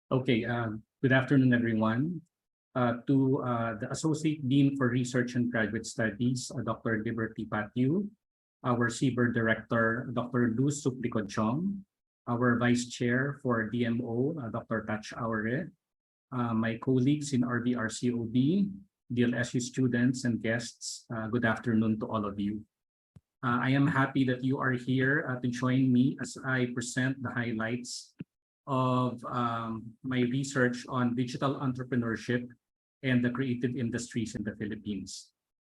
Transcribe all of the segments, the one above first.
Okay, good afternoon, everyone. To the Associate Dean for Research and Graduate Studies, Dr. Liberty Patyu, our CBER Director, Dr. Luz Suplicod-Chong, our Vice Chair for DMO, Dr. Tach Aure, my colleagues in RBRCOB, DLSU students and guests, good afternoon to all of you. I am happy that you are here to join me as I present the highlights of my research on digital entrepreneurship and the creative industries in the Philippines.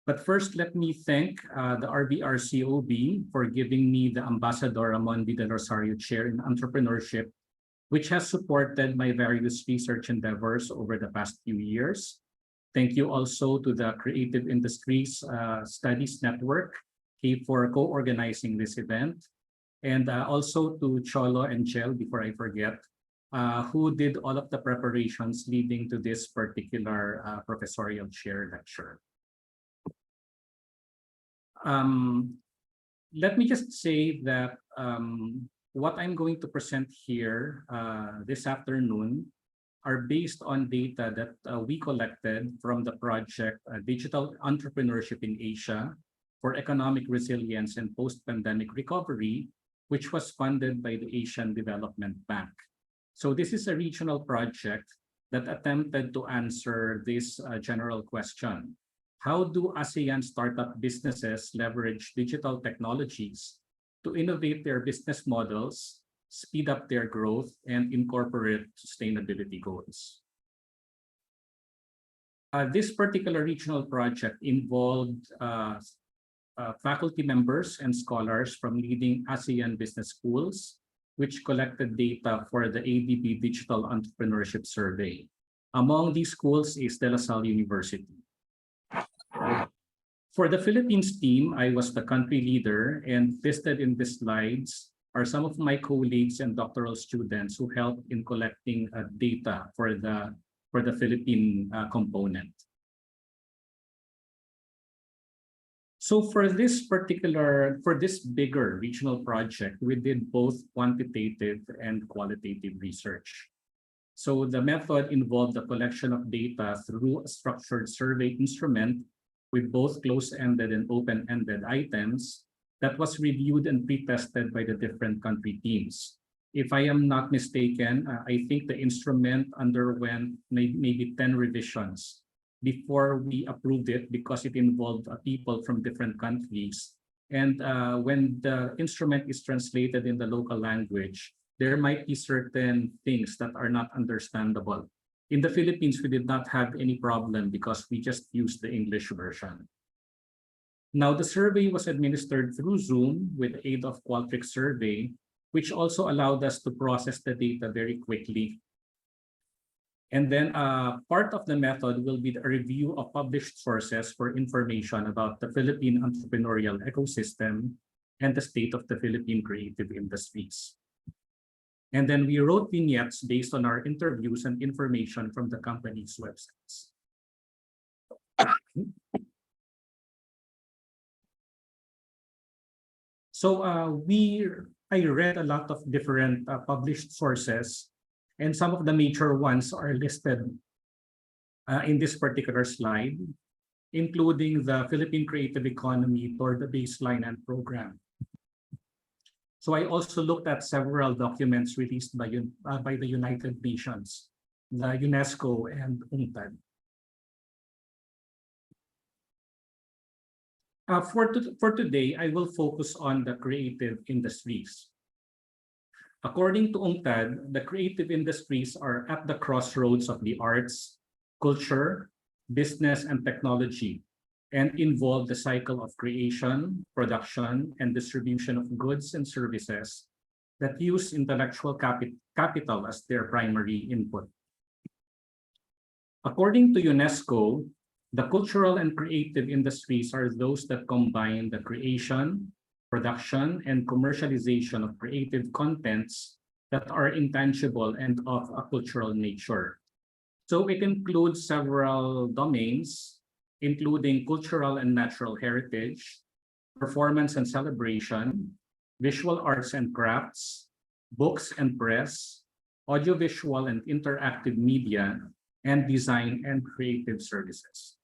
But first, let me thank the RBRCOB for giving me the Ambassador Ramon V. Del Rosario Chair in Entrepreneurship, which has supported my various research endeavors over the past few years. Thank you also to the Creative Industries Studies Network for co-organizing this event. And also to Cholo and Chel, before I forget, who did all of the preparations leading to this particular professorial chair lecture. Let me just say that what I'm going to present here this afternoon are based on data that we collected from the project Digital Entrepreneurship in Asia for Economic Resilience and Post-Pandemic Recovery, which was funded by the Asian Development Bank. So this is a regional project that attempted to answer this general question. How do ASEAN startup businesses leverage digital technologies to innovate their business models, speed up their growth, and incorporate sustainability goals? This particular regional project involved faculty members and scholars from leading ASEAN business schools, which collected data for the ADB Digital Entrepreneurship Survey. Among these schools is De La Salle University. For the Philippines team, I was the country leader, and listed in the slides are some of my colleagues and doctoral students who helped in collecting data for the Philippine component. So for this bigger regional project, we did both quantitative and qualitative research. So the method involved the collection of data through a structured survey instrument with both close-ended and open-ended items that was reviewed and pre-tested by the different country teams. If I am not mistaken, I think the instrument underwent maybe 10 revisions before we approved it, because it involved people from different countries. And when the instrument is translated in the local language, there might be certain things that are not understandable. In the Philippines, we did not have any problem because we just used the English version. Now, the survey was administered through Zoom with the aid of Qualtrics survey, which also allowed us to process the data very quickly. And then part of the method will be a review of published sources for information about the Philippine entrepreneurial ecosystem and the state of the Philippine creative industries. And then we wrote vignettes based on our interviews and information from the company's websites. So I read a lot of different published sources, and some of the major ones are listed in this particular slide, including the Philippine Creative Economy toward the Baseline and Program. So I also looked at several documents released by the United Nations, the UNESCO, and UNCTAD. For today, I will focus on the creative industries. According to UNCTAD, the creative industries are at the crossroads of the arts, culture, business, and technology, and involve the cycle of creation, production, and distribution of goods and services that use intellectual capital as their primary input. According to UNESCO, the cultural and creative industries are those that combine the creation, production, and commercialization of creative contents that are intangible and of a cultural nature. So it includes several domains, including cultural and natural heritage, performance and celebration, visual arts and crafts, books and press, audiovisual and interactive media, and design and creative services.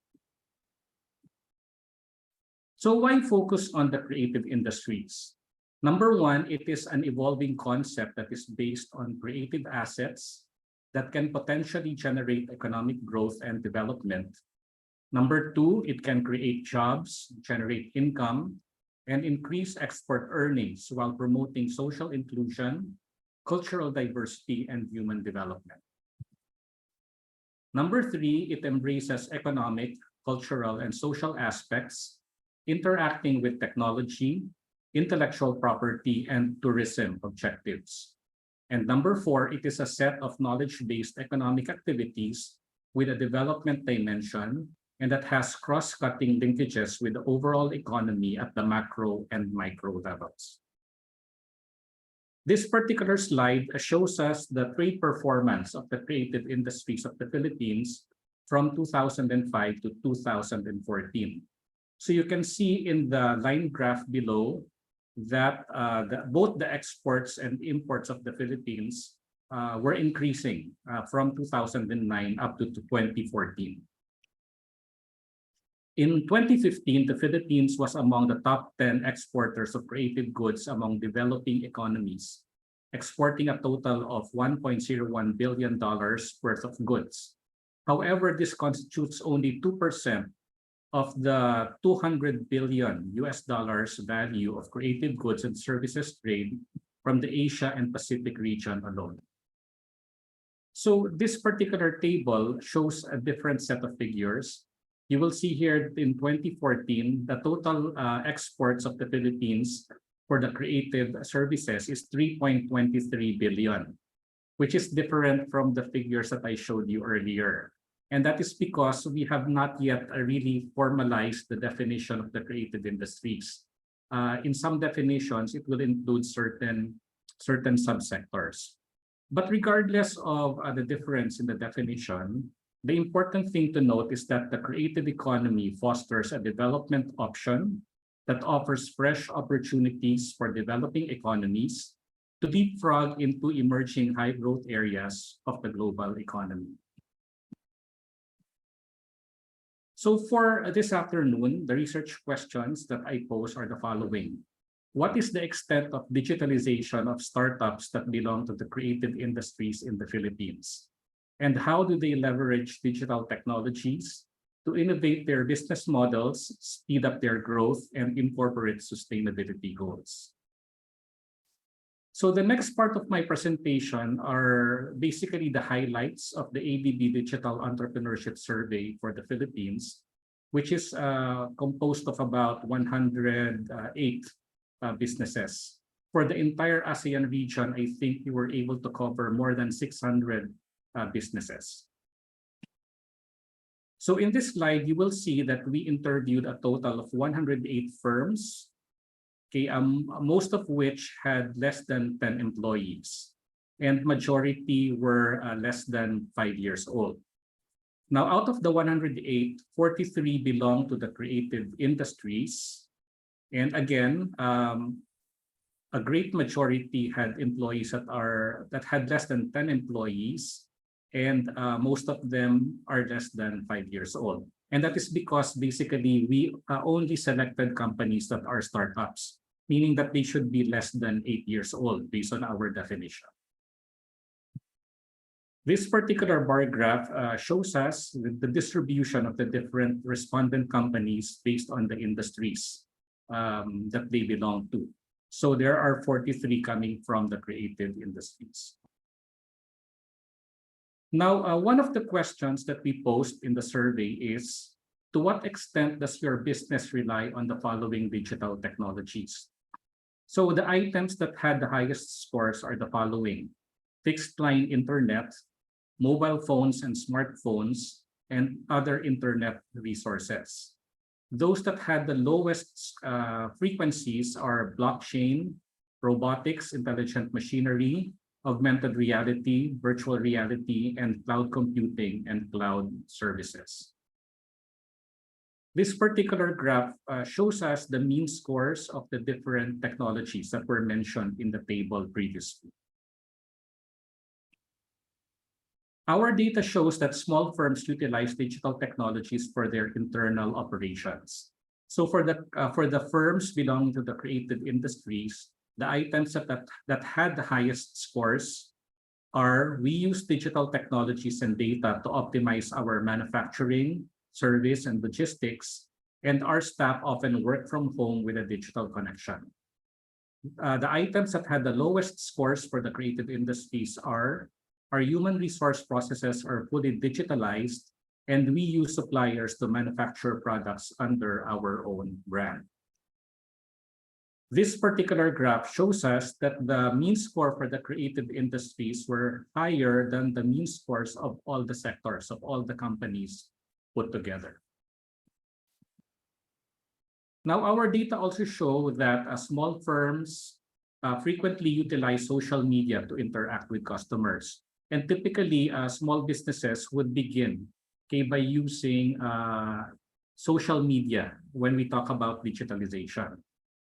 So why focus on the creative industries? Number one, it is an evolving concept that is based on creative assets that can potentially generate economic growth and development. Number two, it can create jobs, generate income, and increase export earnings while promoting social inclusion, cultural diversity, and human development. Number three, it embraces economic, cultural, and social aspects, interacting with technology, intellectual property, and tourism objectives. And number four, it is a set of knowledge-based economic activities with a development dimension and that has cross-cutting linkages with the overall economy at the macro and micro levels. This particular slide shows us the trade performance of the creative industries of the Philippines from 2005 to 2014. So you can see in the line graph below that both the exports and imports of the Philippines were increasing from 2009 up to 2014. In 2015, the Philippines was among the top 10 exporters of creative goods among developing economies, exporting a total of $1.01 billion worth of goods. However, this constitutes only 2% of the $200 billion value of creative goods and services trade from the Asia and Pacific region alone. So this particular table shows a different set of figures. You will see here in 2014, the total exports of the Philippines for the creative services is 3.23 billion, which is different from the figures that I showed you earlier. And that is because we have not yet really formalized the definition of the creative industries. In some definitions, it will include certain subsectors. But regardless of the difference in the definition, the important thing to note is that the creative economy fosters a development option that offers fresh opportunities for developing economies to leapfrog into emerging high-growth areas of the global economy. So for this afternoon, the research questions that I pose are the following. What is the extent of digitalization of startups that belong to the creative industries in the Philippines? And how do they leverage digital technologies to innovate their business models, speed up their growth, and incorporate sustainability goals? So the next part of my presentation are basically the highlights of the ADB Digital Entrepreneurship Survey for the Philippines, which is composed of about 108 businesses. For the entire ASEAN region, I think we were able to cover more than 600 businesses. So in this slide, you will see that we interviewed a total of 108 firms, okay, most of which had less than 10 employees, and majority were less than 5 years old. Now, out of the 108, 43 belong to the creative industries. And again, a great majority had employees that had less than 10 employees, and most of them are less than 5 years old. And that is because basically we only selected companies that are startups, meaning that they should be less than 8 years old based on our definition. This particular bar graph shows us the distribution of the different respondent companies based on the industries that they belong to. So there are 43 coming from the creative industries. Now, one of the questions that we posed in the survey is, to what extent does your business rely on the following digital technologies? So the items that had the highest scores are the following: fixed line internet, mobile phones and smartphones, and other internet resources. Those that had the lowest frequencies are blockchain, robotics, intelligent machinery, augmented reality, virtual reality, and cloud computing and cloud services. This particular graph shows us the mean scores of the different technologies that were mentioned in the table previously. Our data shows that small firms utilize digital technologies for their internal operations. So for the firms belonging to the creative industries, the items that had the highest scores are: we use digital technologies and data to optimize our manufacturing, service, and logistics, and our staff often work from home with a digital connection. The items that had the lowest scores for the creative industries are: our human resource processes are fully digitalized, and we use suppliers to manufacture products under our own brand. This particular graph shows us that the mean score for the creative industries were higher than the mean scores of all the sectors, of all the companies put together. Now, our data also show that small firms frequently utilize social media to interact with customers. And typically, small businesses would begin by using social media when we talk about digitalization.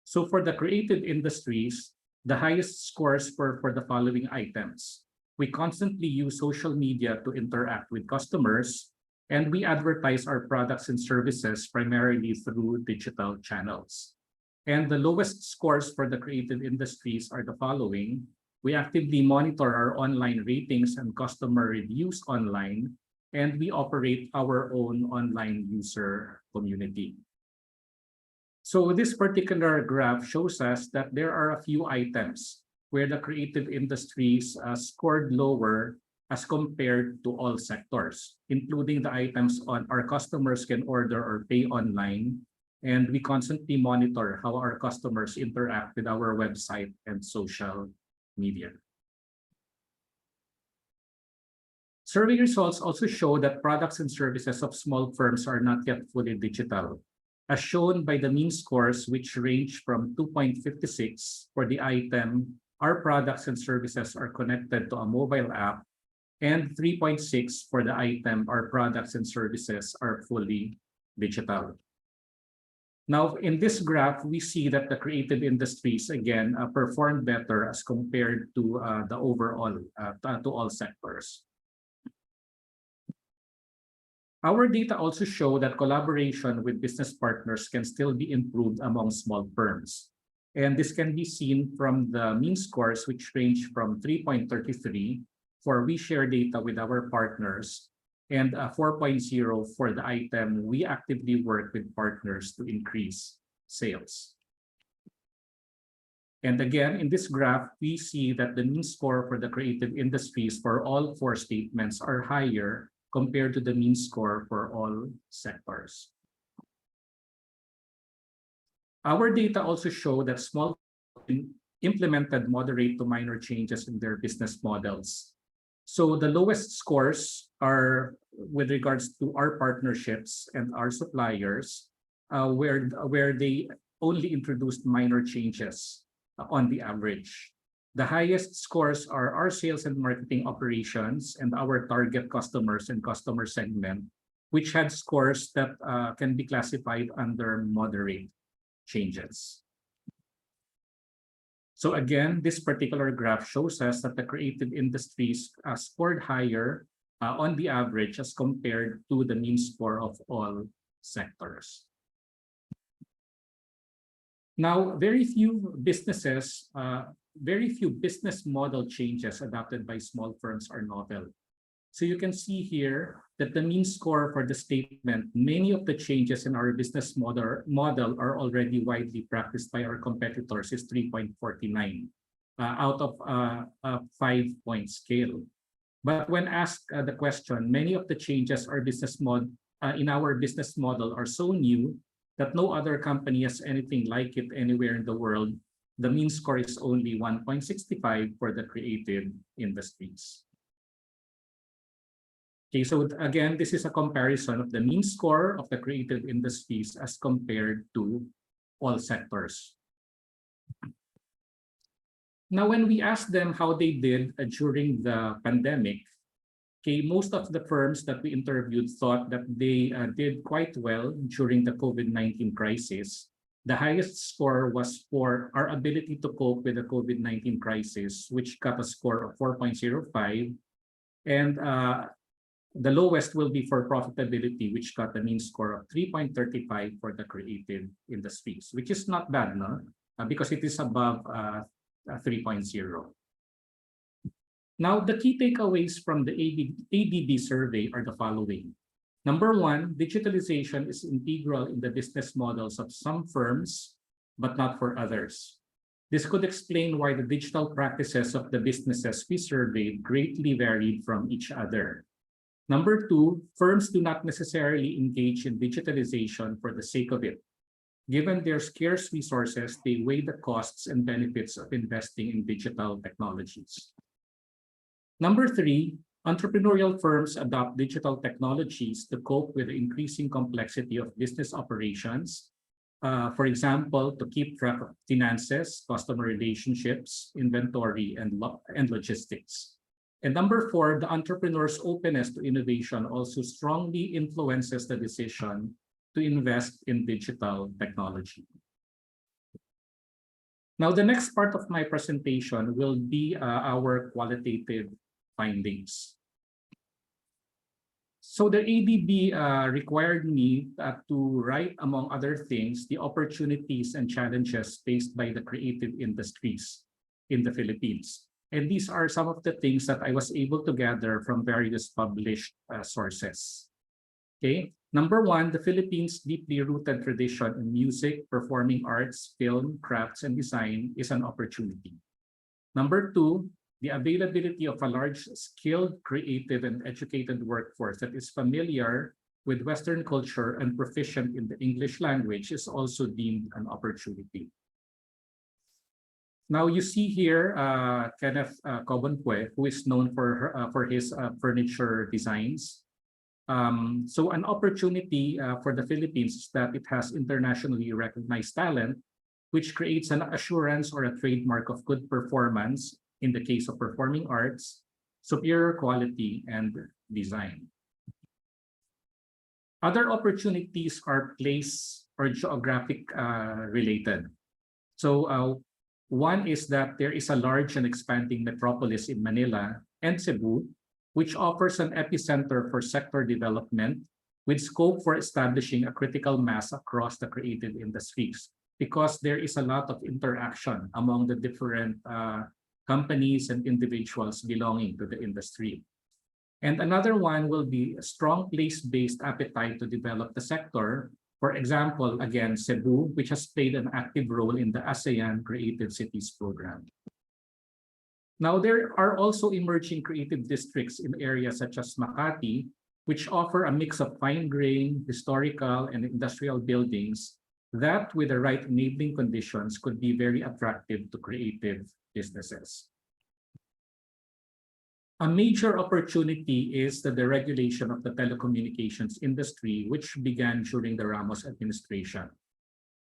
So for the creative industries, the highest scores for the following items. We constantly use social media to interact with customers, and we advertise our products and services primarily through digital channels. And the lowest scores for the creative industries are the following. We actively monitor our online ratings and customer reviews online, and we operate our own online user community. So this particular graph shows us that there are a few items where the creative industries scored lower as compared to all sectors, including the items on our customers can order or pay online, and we constantly monitor how our customers interact with our website and social media. Survey results also show that products and services of small firms are not yet fully digital, as shown by the mean scores, which range from 2.56 for the item, our products and services are connected to a mobile app, and 3.6 for the item, our products and services are fully digital. Now, in this graph, we see that the creative industries, again, performed better as compared to the overall, to all sectors. Our data also show that collaboration with business partners can still be improved among small firms. And this can be seen from the mean scores, which range from 3.33 for we share data with our partners, and 4.0 for the item we actively work with partners to increase sales. And again, in this graph, we see that the mean score for the creative industries for all four statements are higher compared to the mean score for all sectors. Our data also show that small implemented moderate to minor changes in their business models. So the lowest scores are with regards to our partnerships and our suppliers, where they only introduced minor changes on the average. The highest scores are our sales and marketing operations and our target customers and customer segment, which had scores that can be classified under moderate changes. So again, this particular graph shows us that the creative industries scored higher on the average as compared to the mean score of all sectors. Now, very few business model changes adopted by small firms are novel. So you can see here that the mean score for the statement, many of the changes in our business model are already widely practiced by our competitors, is 3.49 out of a 5-point scale. But when asked the question, many of the changes in our business model are so new that no other company has anything like it anywhere in the world, the mean score is only 1.65 for the creative industries. Okay, so again, this is a comparison of the mean score of the creative industries as compared to all sectors. Now, when we asked them how they did during the pandemic, okay, most of the firms that we interviewed thought that they did quite well during the COVID-19 crisis. The highest score was for our ability to cope with the COVID-19 crisis, which got a score of 4.05. And the lowest will be for profitability, which got a mean score of 3.35 for the creative industries, which is not bad, no? Because it is above 3.0. Now, the key takeaways from the ADB survey are the following. Number one, digitalization is integral in the business models of some firms, but not for others. This could explain why the digital practices of the businesses we surveyed greatly varied from each other. Number two, firms do not necessarily engage in digitalization for the sake of it. Given their scarce resources, they weigh the costs and benefits of investing in digital technologies. Number three, entrepreneurial firms adopt digital technologies to cope with the increasing complexity of business operations. For example, to keep track of finances, customer relationships, inventory, and logistics. And number four, the entrepreneur's openness to innovation also strongly influences the decision to invest in digital technology. Now, the next part of my presentation will be our qualitative findings. So the ADB required me to write, among other things, the opportunities and challenges faced by the creative industries in the Philippines. And these are some of the things that I was able to gather from various published sources. Okay. Number one, the Philippines' deeply rooted tradition in music, performing arts, film, crafts, and design is an opportunity. Number two, the availability of a large, skilled, creative, and educated workforce that is familiar with Western culture and proficient in the English language is also deemed an opportunity. Now you see here Kenneth Cobonpue, who is known for his furniture designs. So an opportunity for the Philippines is that it has internationally recognized talent, which creates an assurance or a trademark of good performance in the case of performing arts, superior quality, and design. Other opportunities are place or geographic related. So one is that there is a large and expanding metropolis in Manila and Cebu, which offers an epicenter for sector development with scope for establishing a critical mass across the creative industries, because there is a lot of interaction among the different companies and individuals belonging to the industry. And another one will be a strong place-based appetite to develop the sector. For example, again, Cebu, which has played an active role in the ASEAN Creative Cities program. Now, there are also emerging creative districts in areas such as Makati, which offer a mix of fine-grained, historical, and industrial buildings that, with the right enabling conditions, could be very attractive to creative businesses. A major opportunity is the deregulation of the telecommunications industry, which began during the Ramos administration.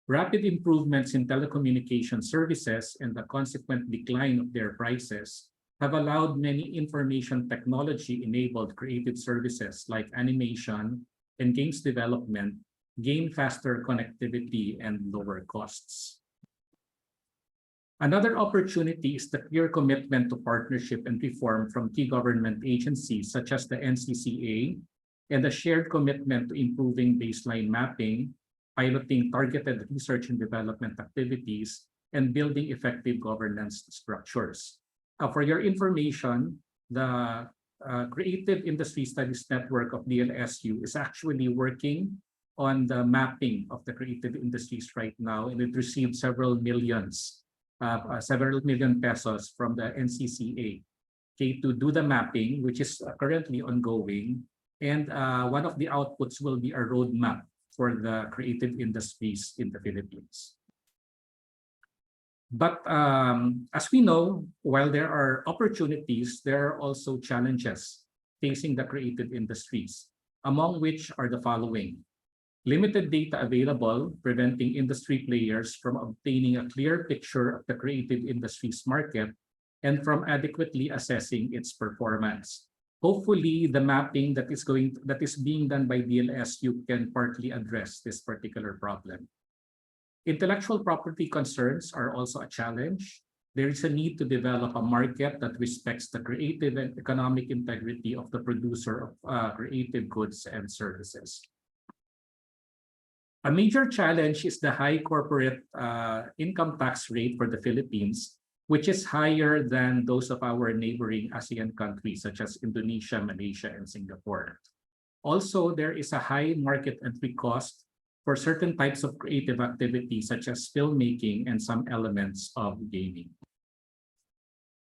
Rapid improvements in telecommunication services and the consequent decline of their prices have allowed many information technology-enabled creative services like animation and games development gain faster connectivity and lower costs. Another opportunity is the clear commitment to partnership and reform from key government agencies such as the NCCA, and the shared commitment to improving baseline mapping, piloting targeted research and development activities, and building effective governance structures. For your information, the Creative Industry Studies Network of DLSU is actually working on the mapping of the creative industries right now, and it received several million pesos from the NCCA, okay, to do the mapping, which is currently ongoing. And one of the outputs will be a roadmap for the creative industries in the Philippines. But as we know, while there are opportunities, there are also challenges facing the creative industries, among which are the following. Limited data available, preventing industry players from obtaining a clear picture of the creative industries market and from adequately assessing its performance. Hopefully, the mapping that is being done by DLSU can partly address this particular problem. Intellectual property concerns are also a challenge. there is a need to develop a market that respects the creative and economic integrity of the producer of creative goods and services. A major challenge is the high corporate income tax rate for the Philippines, which is higher than those of our neighboring ASEAN countries such as Indonesia, Malaysia, and Singapore. Also, there is a high market entry cost for certain types of creative activity such as filmmaking and some elements of gaming.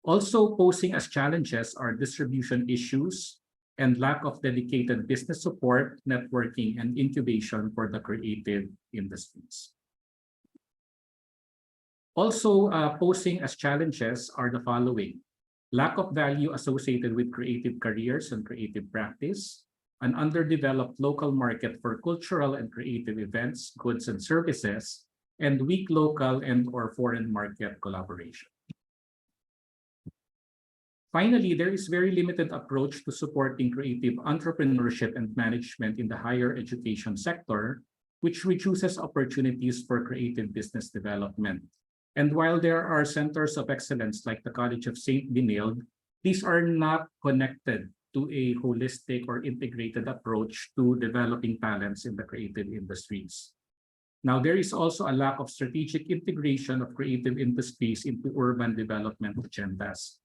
Also posing as challenges are distribution issues and lack of dedicated business support, networking, and incubation for the creative industries. Also posing as challenges are the following: lack of value associated with creative careers and creative practice, an underdeveloped local market for cultural and creative events, goods, and services, and weak local and/or foreign market collaboration. Finally, there is very limited approach to supporting creative entrepreneurship and management in the higher education sector, which reduces opportunities for creative business development. And while there are centers of excellence like the College of St. Benilde, these are not connected to a holistic or integrated approach to developing talents in the creative industries. Now, there is also a lack of strategic integration of creative industries into urban development agendas.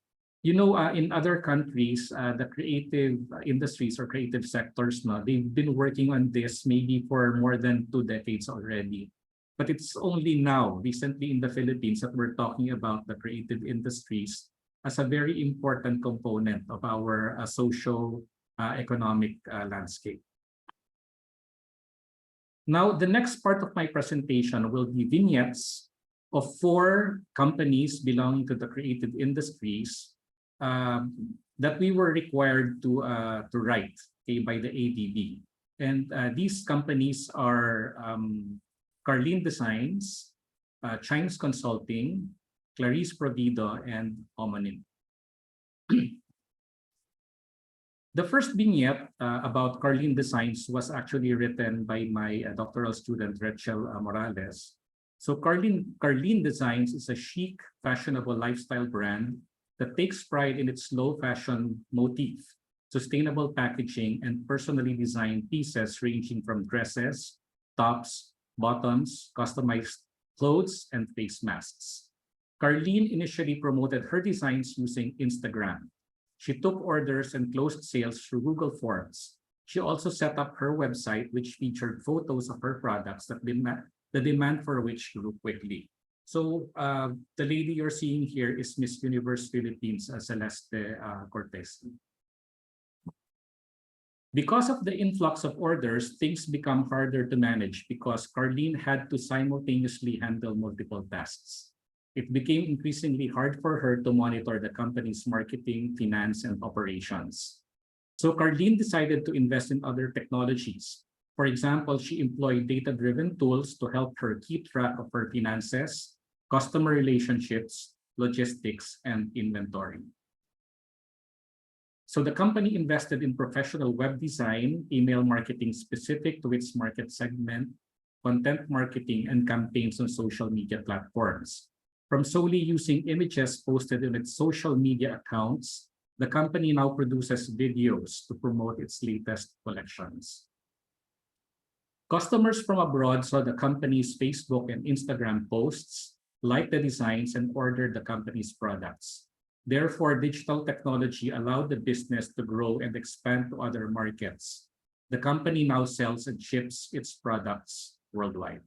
You know, in other countries, the creative industries or creative sectors, they've been working on this maybe for more than 2 decades already. But it's only now, recently in the Philippines, that we're talking about the creative industries as a very important component of our socio-economic landscape. Now, the next part of my presentation will be vignettes of 4 companies belonging to the creative industries that we were required to write by the ADB. And these companies are Carlin Designs, Chimes Consulting, Clarice Provido, and Homonym. The first vignette about Carlin Designs was actually written by my doctoral student, Rachel Morales. So Carlin Designs is a chic, fashionable lifestyle brand that takes pride in its low fashion motif, sustainable packaging, and personally designed pieces ranging from dresses, tops, bottoms, customized clothes, and face masks. Carlin initially promoted her designs using Instagram. She took orders and closed sales through Google Forms. She also set up her website, which featured photos of her products that the demand for which grew quickly. So the lady you're seeing here is Miss Universe Philippines, Celeste Cortez. Because of the influx of orders, things become harder to manage because Carlin had to simultaneously handle multiple tasks. It became increasingly hard for her to monitor the company's marketing, finance, and operations. So Carlin decided to invest in other technologies. For example, she employed data-driven tools to help her keep track of her finances, customer relationships, logistics, and inventory. So the company invested in professional web design, email marketing specific to its market segment, content marketing, and campaigns on social media platforms. From solely using images posted in its social media accounts, the company now produces videos to promote its latest collections. Customers from abroad saw the company's Facebook and Instagram posts, liked the designs, and ordered the company's products. Therefore, digital technology allowed the business to grow and expand to other markets. The company now sells and ships its products worldwide.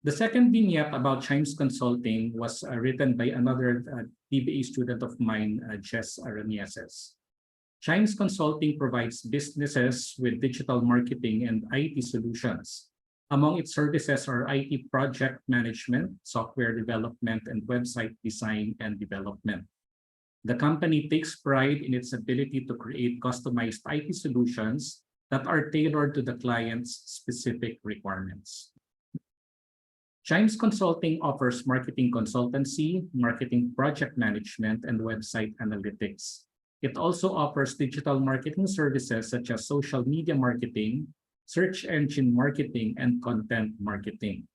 The second vignette about Chimes Consulting was written by another DBA student of mine, Jess Aranieses. Chimes Consulting provides businesses with digital marketing and IT solutions. Among its services are IT project management, software development, and website design and development. The company takes pride in its ability to create customized IT solutions that are tailored to the client's specific requirements. Chimes Consulting offers marketing consultancy, marketing project management, and website analytics. It also offers digital marketing services such as social media marketing, search engine marketing, and content marketing.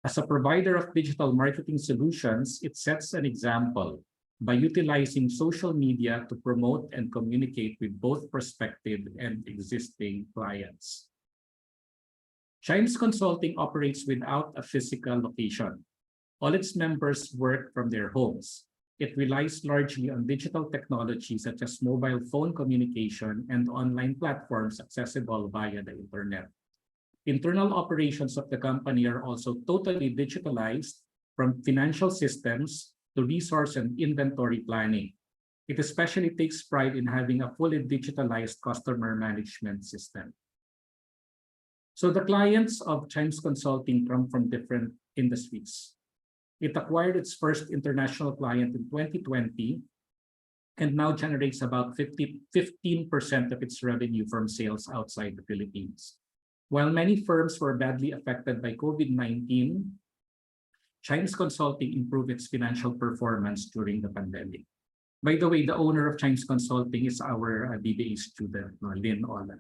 As a provider of digital marketing solutions, it sets an example by utilizing social media to promote and communicate with both prospective and existing clients. Chimes Consulting operates without a physical location. All its members work from their homes. It relies largely on digital technology such as mobile phone communication and online platforms accessible via the internet. Internal operations of the company are also totally digitalized, from financial systems to resource and inventory planning. It especially takes pride in having a fully digitalized customer management system. So the clients of Chimes Consulting come from different industries. It acquired its first international client in 2020 and now generates about 15% of its revenue from sales outside the Philippines. While many firms were badly affected by COVID-19, Chimes Consulting improved its financial performance during the pandemic. By the way, the owner of Chimes Consulting is our BBA student, Lynn Ola.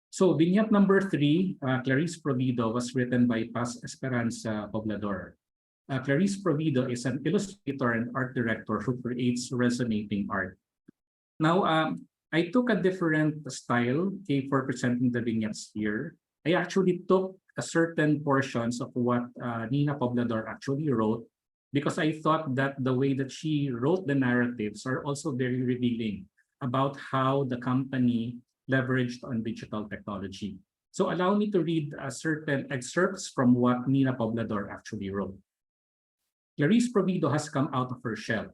So vignette number 3, Clarice Provido, was written by Paz Esperanza Poblador. Clarice Provido is an illustrator and art director who creates resonating art. Now, I took a different style for presenting the vignettes here. I actually took a certain portions of what Nina Poblador actually wrote, because I thought that the way that she wrote the narratives are also very revealing about how the company leveraged on digital technology. So allow me to read certain excerpts from what Nina Poblador actually wrote. Clarice Provido has come out of her shell.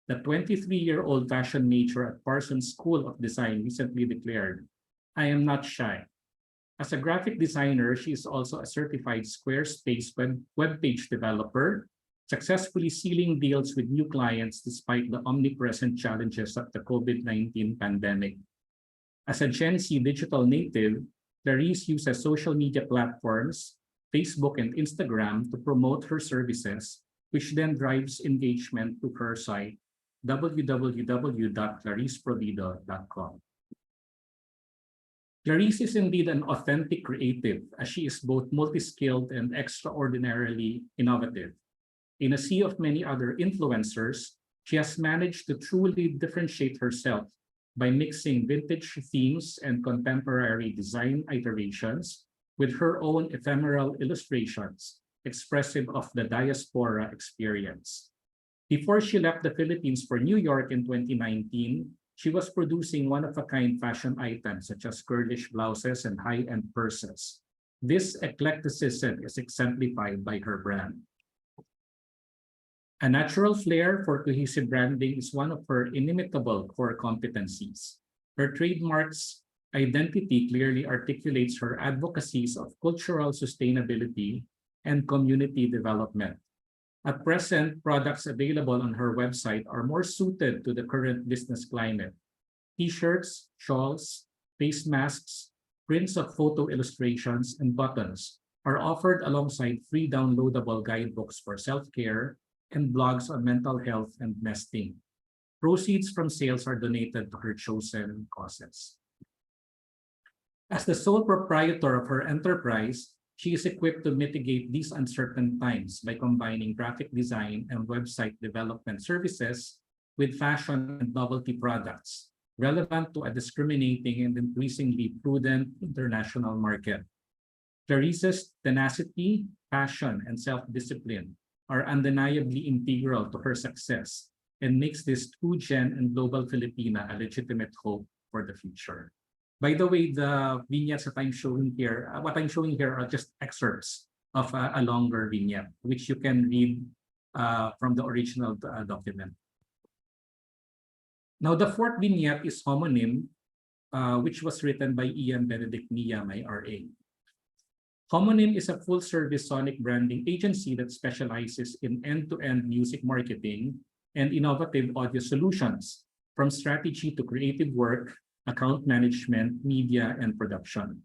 The 23-year-old fashion major at Parsons School of Design recently declared, "I am not shy." As a graphic designer, she is also a certified Squarespace web page developer, successfully sealing deals with new clients despite the omnipresent challenges of the COVID-19 pandemic. As a Gen Z digital native, Clarice uses social media platforms, Facebook and Instagram, to promote her services, which then drives engagement to her site, www.clariceprovido.com. Clarice is indeed an authentic creative, as she is both multi-skilled and extraordinarily innovative. In a sea of many other influencers, she has managed to truly differentiate herself by mixing vintage themes and contemporary design iterations with her own ephemeral illustrations, expressive of the diaspora experience. Before she left the Philippines for New York in 2019, she was producing one-of-a-kind fashion items such as girlish blouses and high-end purses. This eclecticism is exemplified by her brand. A natural flair for cohesive branding is one of her inimitable core competencies. Her trademark's identity clearly articulates her advocacies of cultural sustainability and community development. At present, products available on her website are more suited to the current business climate. T-shirts, shawls, face masks, prints of photo illustrations, and buttons are offered alongside free downloadable guidebooks for self-care and blogs on mental health and nesting. Proceeds from sales are donated to her chosen causes. As the sole proprietor of her enterprise, she is equipped to mitigate these uncertain times by combining graphic design and website development services with fashion and novelty products, relevant to a discriminating and increasingly prudent international market. Clarice's tenacity, passion, and self-discipline are undeniably integral to her success and makes this true Gen and global Filipina a legitimate hope for the future. By the way, the vignettes that I'm showing here, what I'm showing here are just excerpts of a longer vignette, which you can read from the original document. Now, the fourth vignette is Homonym, which was written by Ian Benedict Nia, my RA. Homonym is a full-service sonic branding agency that specializes in end-to-end music marketing and innovative audio solutions, from strategy to creative work, account management, media, and production.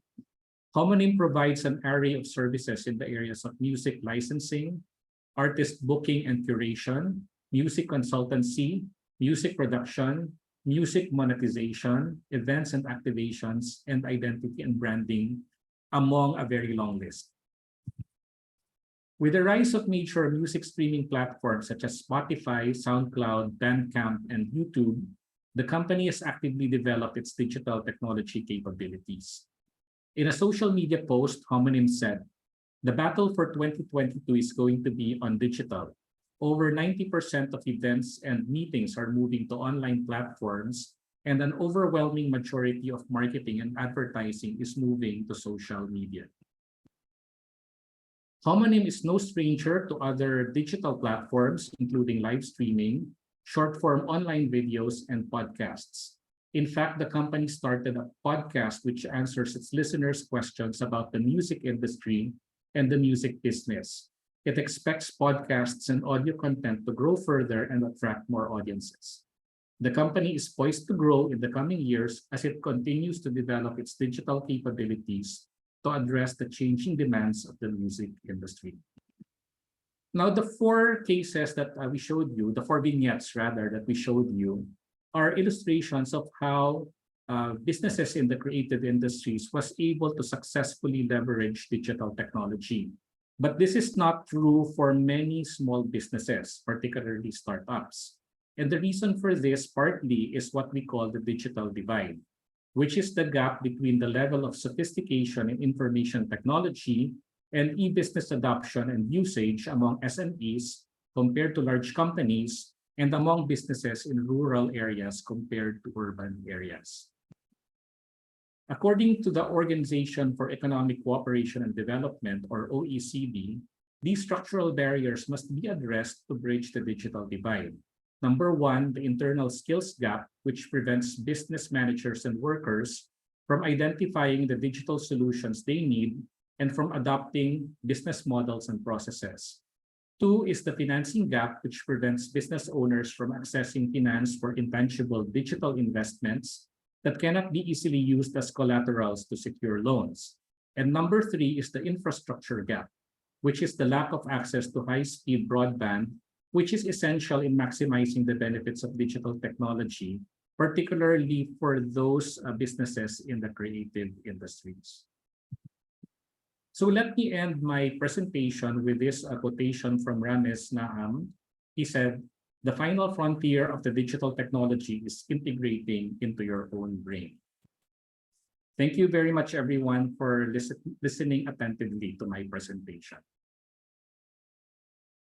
Homonym provides an array of services in the areas of music licensing, artist booking and curation, music consultancy, music production, music monetization, events and activations, and identity and branding, among a very long list. With the rise of major music streaming platforms such as Spotify, SoundCloud, Bandcamp, and YouTube, the company has actively developed its digital technology capabilities. In a social media post, Homonym said, "The battle for 2022 is going to be on digital. Over 90% of events and meetings are moving to online platforms, and an overwhelming majority of marketing and advertising is moving to social media." Homonym is no stranger to other digital platforms, including live streaming, short-form online videos, and podcasts. In fact, the company started a podcast which answers its listeners' questions about the music industry and the music business. It expects podcasts and audio content to grow further and attract more audiences. The company is poised to grow in the coming years as it continues to develop its digital capabilities to address the changing demands of the music industry. Now, the four cases that we showed you, the four vignettes rather that we showed you, are illustrations of how businesses in the creative industries was able to successfully leverage digital technology. But this is not true for many small businesses, particularly startups. And the reason for this partly is what we call the digital divide, which is the gap between the level of sophistication in information technology and e-business adoption and usage among SMEs compared to large companies, and among businesses in rural areas compared to urban areas. According to the Organization for Economic Cooperation and Development, or OECD, these structural barriers must be addressed to bridge the digital divide. Number one, the internal skills gap, which prevents business managers and workers from identifying the digital solutions they need and from adopting business models and processes. Two is the financing gap, which prevents business owners from accessing finance for intangible digital investments that cannot be easily used as collaterals to secure loans. And number three is the infrastructure gap, which is the lack of access to high-speed broadband, which is essential in maximizing the benefits of digital technology, particularly for those businesses in the creative industries. So let me end my presentation with this quotation from Ramesh Naham. He said, "The final frontier of the digital technology is integrating into your own brain." Thank you very much, everyone, for listening attentively to my presentation.